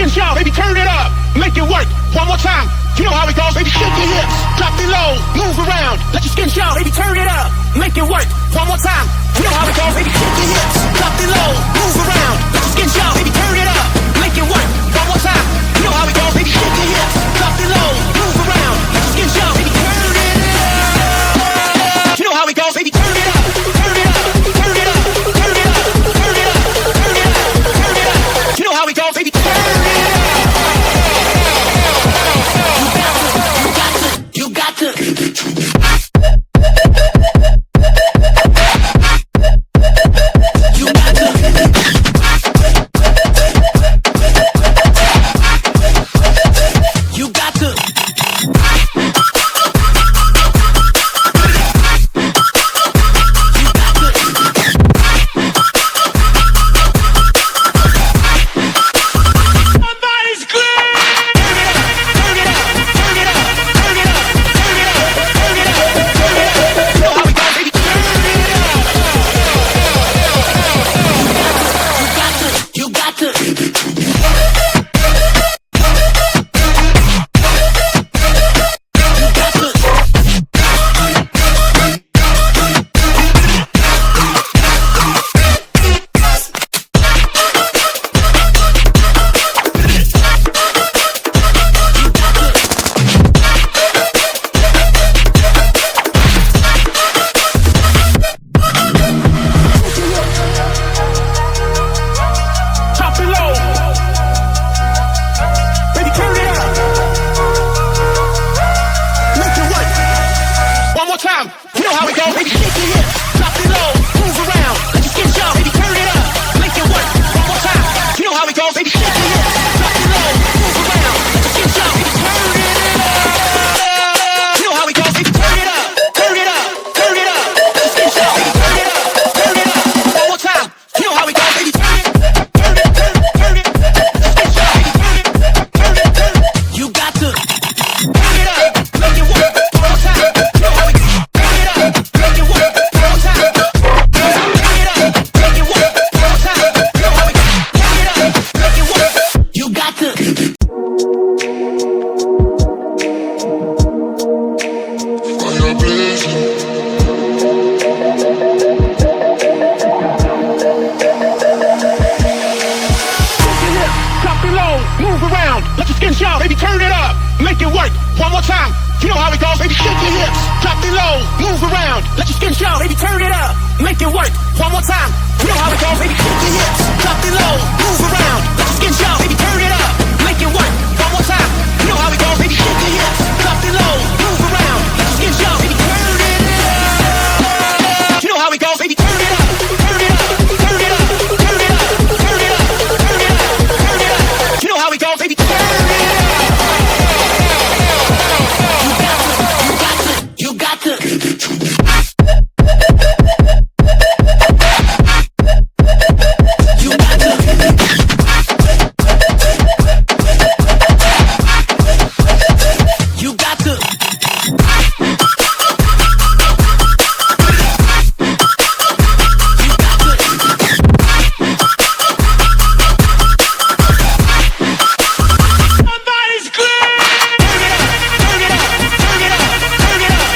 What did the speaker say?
skin shout, baby, turn it up, make it work. One more time, you know how it goes, baby, shake your hips, drop it low, move around, let your skin shout, baby, turn it up, make it work. One more time, you know how it goes, baby, shake your hips, drop it low, move around, let your skin shout, baby, turn it up, make it work. One more time, you know how it goes, baby, shake your hips, drop it low, move around, let your skin shout, baby, turn it up. You know how it goes, baby, turn it up, turn it up, turn it up, turn it up, turn it up, turn it up, turn it up. You know how it goes, baby, turn it up. You got to give it to me. Make it work. One more time. You know how it goes, baby. Shake your hips, drop it low, move around.